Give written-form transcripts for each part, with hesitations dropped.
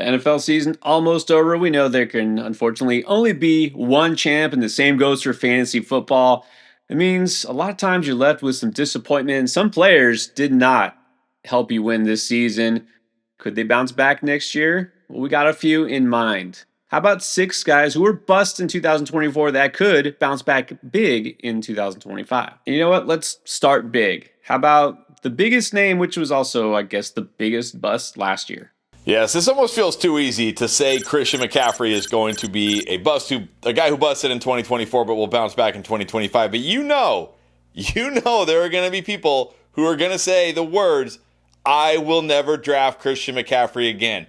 NFL season almost over. We know there can unfortunately only be one champ, and the same goes for fantasy football. It means a lot of times you're left with some disappointment. Some players did not help you win this season. Could they bounce back next year? Well, we got a few in mind. How about six guys who were bust in 2024 that could bounce back big in 2025? And you know what? Let's start big. How about the biggest name, which was also, I guess, the biggest bust last year? Yes, this almost feels too easy to say Christian McCaffrey is going to be a guy who busted in 2024 but will bounce back in 2025. But you know there are going to be people who are going to say the words, I will never draft Christian McCaffrey again.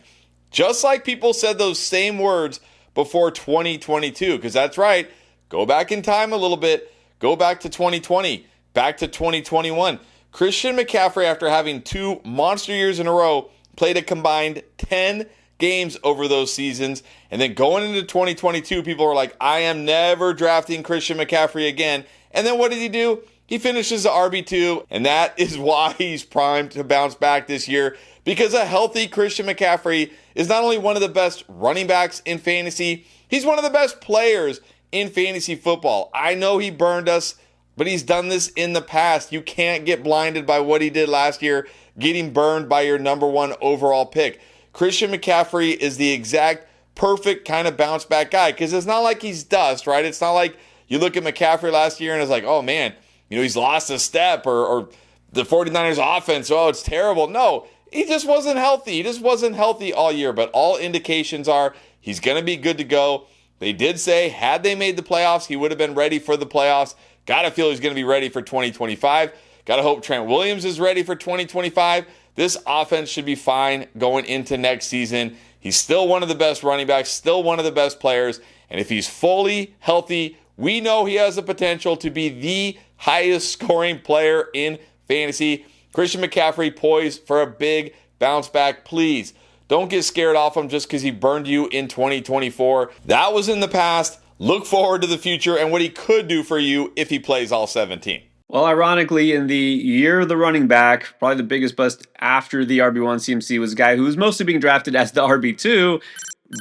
Just like people said those same words before 2022, because that's right. Go back in time a little bit. Go back to 2020, back to 2021. Christian McCaffrey, after having 2 monster years in a row, played a combined 10 games over those seasons. And then going into 2022, people were like, I am never drafting Christian McCaffrey again. And then what did he do? He finishes the RB2, and that is why he's primed to bounce back this year, because a healthy Christian McCaffrey is not only one of the best running backs in fantasy, he's one of the best players in fantasy football. I know he burned us, but he's done this in the past. You can't get blinded by what he did last year, getting burned by your number 1 overall pick. Christian McCaffrey is the exact perfect kind of bounce back guy, because it's not like he's dust, right? It's not like you look at McCaffrey last year and it's like, oh man, he's lost a step, or the 49ers offense, oh, it's terrible. No, he just wasn't healthy. He just wasn't healthy all year, but all indications are he's going to be good to go. They did say, had they made the playoffs, he would have been ready for the playoffs. Got to feel he's going to be ready for 2025. Got to hope Trent Williams is ready for 2025. This offense should be fine going into next season. He's still one of the best running backs, still one of the best players, and if he's fully healthy, we know he has the potential to be the highest scoring player in fantasy. Christian McCaffrey poised for a big bounce back. Please don't get scared off him just because he burned you in 2024. That was in the past. Look forward to the future and what he could do for you if he plays all 17. Well, ironically, in the year of the running back, probably the biggest bust after the RB1 CMC was a guy who was mostly being drafted as the RB2,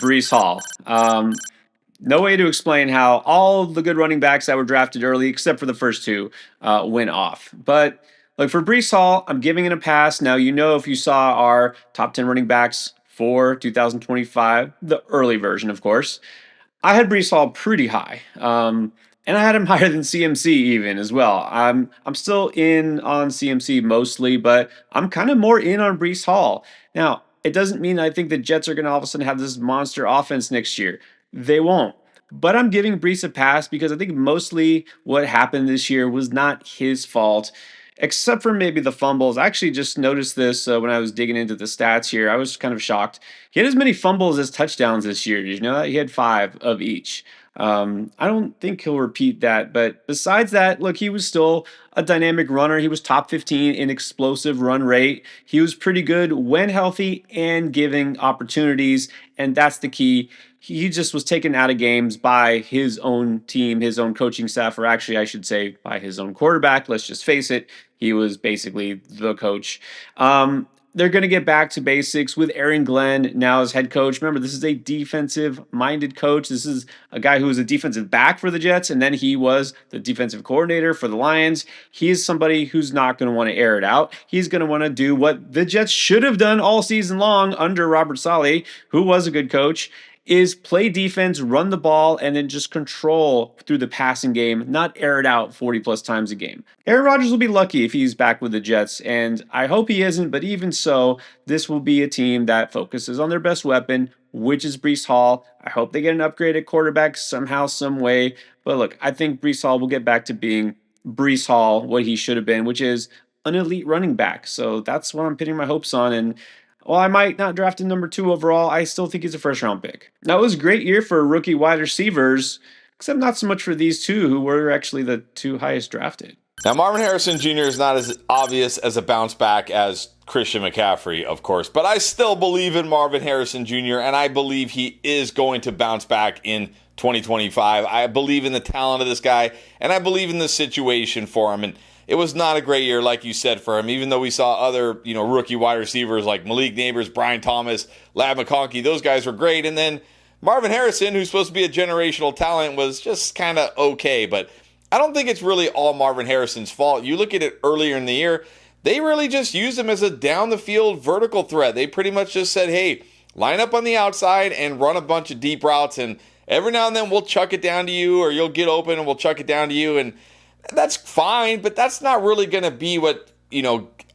Breece Hall. No way to explain how all the good running backs that were drafted early, except for the first 2, went off. But like for Breece Hall, I'm giving it a pass. Now, if you saw our top 10 running backs for 2025, the early version, of course, I had Breece Hall pretty high. And I had him higher than CMC even as well. I'm still in on CMC mostly, but I'm kind of more in on Breece Hall. Now, it doesn't mean I think the Jets are going to all of a sudden have this monster offense next year. They won't. But I'm giving Breece a pass because I think mostly what happened this year was not his fault, except for maybe the fumbles. I actually just noticed this when I was digging into the stats here. I was kind of shocked. He had as many fumbles as touchdowns this year. Did you know that? He had 5 of each. I don't think he'll repeat that, but besides that, look, he was still a dynamic runner. He was top 15 in explosive run rate. He was pretty good when healthy and giving opportunities, and that's the key. He just was taken out of games by his own team, his own coaching staff, or actually, I should say, by his own quarterback. Let's just face it. He was basically the coach. They're going to get back to basics with Aaron Glenn now as head coach. Remember, this is a defensive-minded coach. This is a guy who was a defensive back for the Jets, and then he was the defensive coordinator for the Lions. He is somebody who's not going to want to air it out. He's going to want to do what the Jets should have done all season long under Robert Saleh, who was a good coach, is play defense, run the ball, and then just control through the passing game, not air it out 40-plus times a game. Aaron Rodgers will be lucky if he's back with the Jets, and I hope he isn't, but even so, this will be a team that focuses on their best weapon, which is Breece Hall. I hope they get an upgrade at quarterback somehow, some way. But look, I think Breece Hall will get back to being Breece Hall, what he should have been, which is an elite running back. So that's what I'm pinning my hopes on, and while I might not draft him number 2 overall, I still think he's a first-round pick. Now, it was a great year for rookie wide receivers, except not so much for these 2 who were actually the 2 highest drafted. Now, Marvin Harrison Jr. is not as obvious as a bounce back as Christian McCaffrey, of course, but I still believe in Marvin Harrison Jr., and I believe he is going to bounce back in 2025. I believe in the talent of this guy, and I believe in the situation for him. And it was not a great year, like you said, for him, even though we saw other, rookie wide receivers like Malik Neighbors, Brian Thomas, Lab McConkey. Those guys were great. And then Marvin Harrison, who's supposed to be a generational talent, was just kind of okay. But I don't think it's really all Marvin Harrison's fault. You look at it earlier in the year, they really just used him as a down-the-field vertical threat. They pretty much just said, hey, line up on the outside and run a bunch of deep routes, and every now and then we'll chuck it down to you, or you'll get open and we'll chuck it down to you. And that's fine, but that's not really going to be what,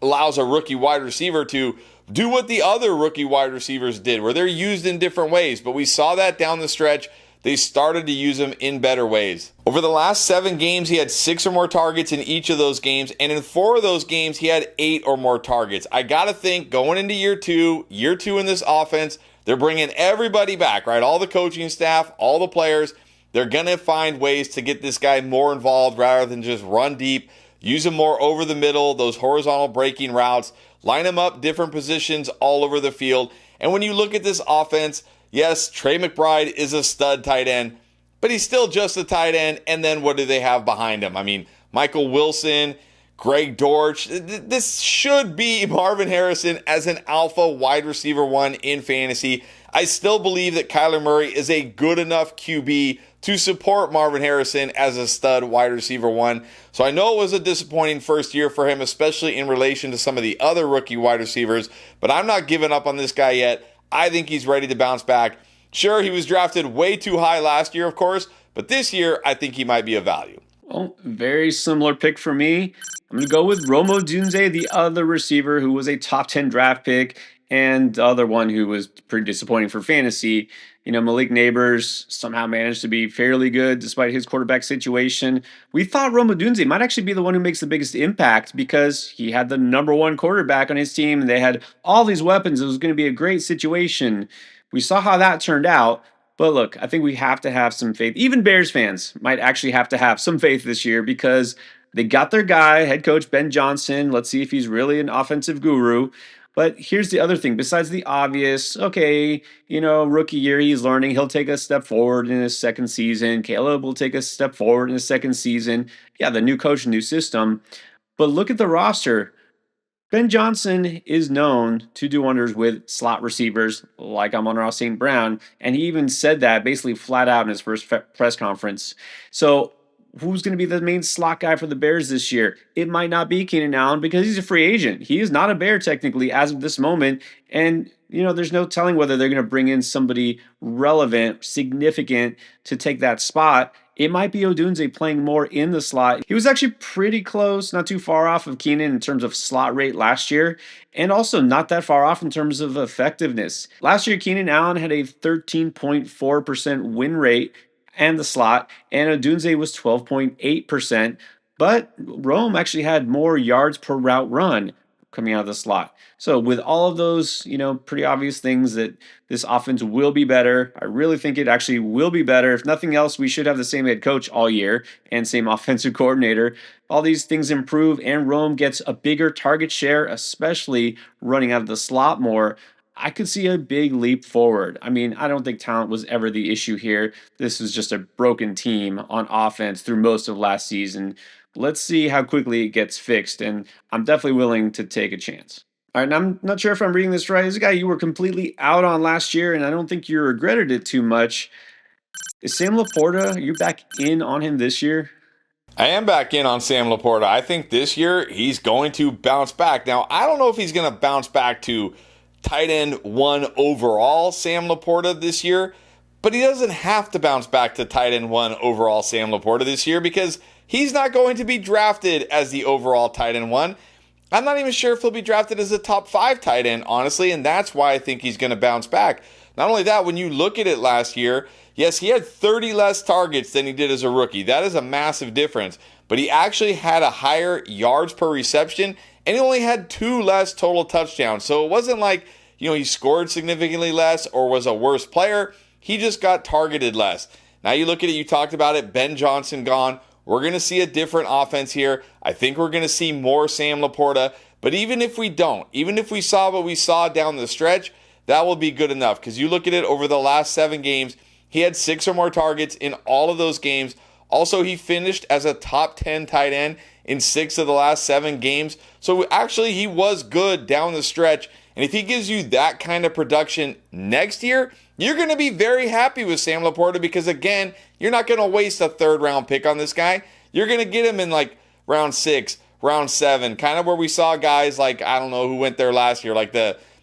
allows a rookie wide receiver to do what the other rookie wide receivers did, where they're used in different ways. But we saw that down the stretch. They started to use him in better ways. Over the last 7 games, he had 6 or more targets in each of those games. And in 4 of those games, he had 8 or more targets. I got to think going into year two in this offense, they're bringing everybody back, right? All the coaching staff, all the players. They're going to find ways to get this guy more involved rather than just run deep. Use him more over the middle, those horizontal breaking routes. Line him up different positions all over the field. And when you look at this offense, yes, Trey McBride is a stud tight end, but he's still just a tight end. And then what do they have behind him? I mean, Michael Wilson, Greg Dortch. This should be Marvin Harrison as an alpha wide receiver 1 in fantasy. I still believe that Kyler Murray is a good enough QB to support Marvin Harrison as a stud wide receiver 1. So I know it was a disappointing first year for him, especially in relation to some of the other rookie wide receivers, but I'm not giving up on this guy yet. I think he's ready to bounce back. Sure, he was drafted way too high last year, of course, but this year I think he might be a value. Well, very similar pick for me. I'm going to go with Rome Odunze, the other receiver who was a top 10 draft pick, and the other one who was pretty disappointing for fantasy. Malik Neighbors somehow managed to be fairly good despite his quarterback situation. We thought Rome Odunze might actually be the one who makes the biggest impact because he had the number 1 quarterback on his team, and they had all these weapons. It was going to be a great situation. We saw how that turned out. But look, I think we have to have some faith. Even Bears fans might actually have to have some faith this year because they got their guy, head coach Ben Johnson. Let's see if he's really an offensive guru. But here's the other thing. Besides the obvious, okay, rookie year, he's learning. He'll take a step forward in his second season. Caleb will take a step forward in his second season. Yeah, the new coach, new system. But look at the roster. Ben Johnson is known to do wonders with slot receivers like Amon-Ra St. Brown, and he even said that basically flat out in his first press conference. So who's going to be the main slot guy for the Bears this year? It might not be Keenan Allen because he's a free agent. He is not a Bear technically as of this moment, and there's no telling whether they're going to bring in somebody relevant, significant to take that spot. It might be Odunze playing more in the slot. He was actually pretty close, not too far off of Keenan in terms of slot rate last year, and also not that far off in terms of effectiveness. Last year, Keenan Allen had a 13.4% win rate and the slot, and Odunze was 12.8%, but Rome actually had more yards per route run coming out of the slot. So with all of those, pretty obvious things that this offense will be better, I really think it actually will be better. If nothing else, we should have the same head coach all year and same offensive coordinator. All these things improve and Rome gets a bigger target share, especially running out of the slot more. I could see a big leap forward. I mean, I don't think talent was ever the issue here. This was just a broken team on offense through most of last season. Let's see how quickly it gets fixed, and I'm definitely willing to take a chance. All right, and I'm not sure if I'm reading this right. This is a guy you were completely out on last year, and I don't think you regretted it too much. Is Sam Laporta, are you back in on him this year? I am back in on Sam Laporta. I think this year he's going to bounce back. Now, I don't know if he's going to bounce back to tight end 1 overall Sam Laporta this year, but he doesn't have to bounce back to tight end 1 overall Sam Laporta this year because he's not going to be drafted as the overall tight end 1. I'm not even sure if he'll be drafted as a top 5 tight end, honestly, and that's why I think he's going to bounce back. Not only that, when you look at it last year, yes, he had 30 less targets than he did as a rookie. That is a massive difference. But he actually had a higher yards per reception, and he only had 2 less total touchdowns. So it wasn't like, he scored significantly less or was a worse player. He just got targeted less. Now you look at it, you talked about it, Ben Johnson gone. We're going to see a different offense here. I think we're going to see more Sam Laporta. But even if we don't, even if we saw what we saw down the stretch, that will be good enough. Because you look at it over the last 7 games, he had 6 or more targets in all of those games. Also, he finished as a top 10 tight end in 6 of the last 7 games. So actually, he was good down the stretch. And if he gives you that kind of production next year, you're going to be very happy with Sam Laporta because, again, you're not going to waste a third round pick on this guy. You're going to get him in like round 6, round 7, kind of where we saw guys like, I don't know who went there last year, like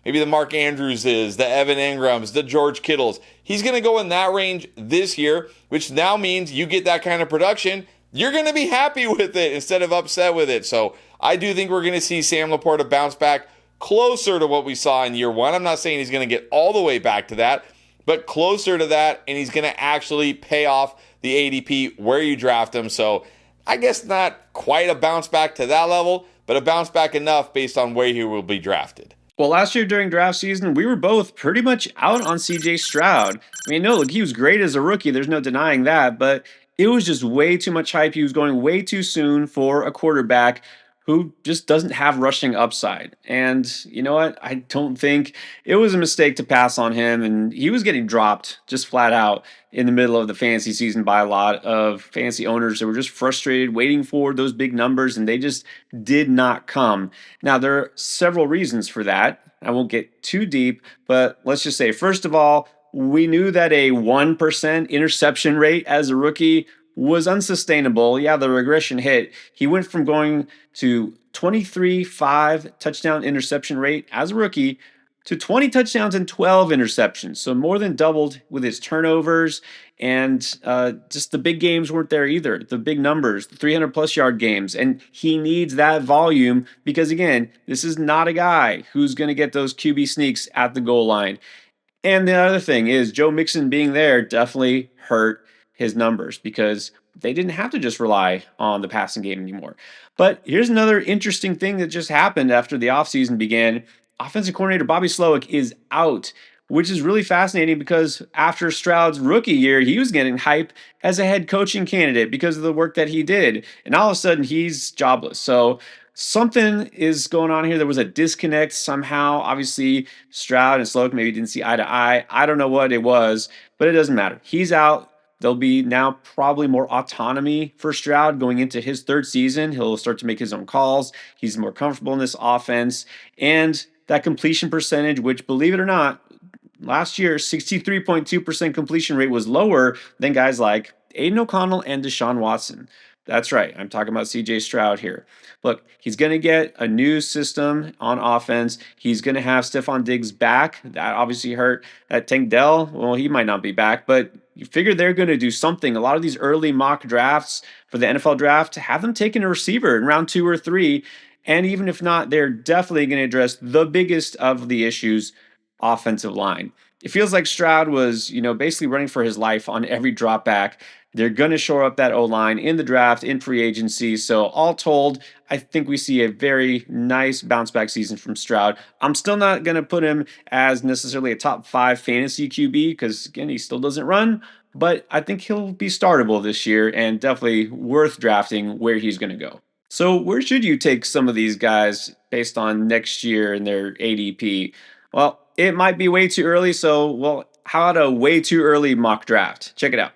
maybe the Mark Andrewses, the Evan Ingrams, the George Kittles. He's going to go in that range this year, which now means you get that kind of production. You're going to be happy with it instead of upset with it. So I do think we're going to see Sam Laporta bounce back closer to what we saw in year one. I'm not saying he's going to get all the way back to that, but closer to that, and he's going to actually pay off the ADP where you draft him. So I guess not quite a bounce back to that level, but a bounce back enough based on where he will be drafted. Well, last year during draft season, we were both pretty much out on CJ Stroud. I mean, no, look, he was great as a rookie. There's no denying that, but it was just way too much hype. He was going way too soon for a quarterback who just doesn't have rushing upside. And you know what? I don't think it was a mistake to pass on him. And he was getting dropped just flat out in the middle of the fantasy season by a lot of fantasy owners that were just frustrated, waiting for those big numbers, and they just did not come. Now, there are several reasons for that. I won't get too deep, but let's just say, first of all, we knew that a 1% interception rate as a rookie was unsustainable. Yeah, the regression hit. He went from going to 23.5 touchdown interception rate as a rookie to 20 touchdowns and 12 interceptions. So more than doubled with his turnovers. And just the big games weren't there either. The big numbers, the 300 plus yard games. And he needs that volume because, again, this is not a guy who's going to get those QB sneaks at the goal line. And the other thing is Joe Mixon being there definitely hurt his numbers because they didn't have to just rely on the passing game anymore. But here's another interesting thing that just happened after the offseason began. Offensive coordinator Bobby Slowick is out, which is really fascinating because after Stroud's rookie year, he was getting hype as a head coaching candidate because of the work that he did. And all of a sudden, he's jobless. So something is going on here. There was a disconnect somehow. Obviously, Stroud and Slowick maybe didn't see eye to eye. I don't know what it was, but it doesn't matter. He's out. There'll be now probably more autonomy for Stroud going into his third season. He'll start to make his own calls. He's more comfortable in this offense. And that completion percentage, which, believe it or not, last year, 63.2% completion rate was lower than guys like Aiden O'Connell and Deshaun Watson. That's right. I'm talking about CJ Stroud here. Look, he's going to get a new system on offense. He's going to have Stephon Diggs back. That obviously hurt. Tank Dell, well, he might not be back, but you figure they're going to do something. A lot of these early mock drafts for the NFL draft have them taking a receiver in round 2 or 3. And even if not, they're definitely going to address the biggest of the issues, offensive line. It feels like Stroud was, basically running for his life on every drop back. They're going to shore up that O-line in the draft, in free agency. So all told, I think we see a very nice bounce back season from Stroud. I'm still not going to put him as necessarily a top 5 fantasy QB because, again, he still doesn't run. But I think he'll be startable this year and definitely worth drafting where he's going to go. So where should you take some of these guys based on next year and their ADP? Well, it might be way too early. So, how about a way too early mock draft? Check it out.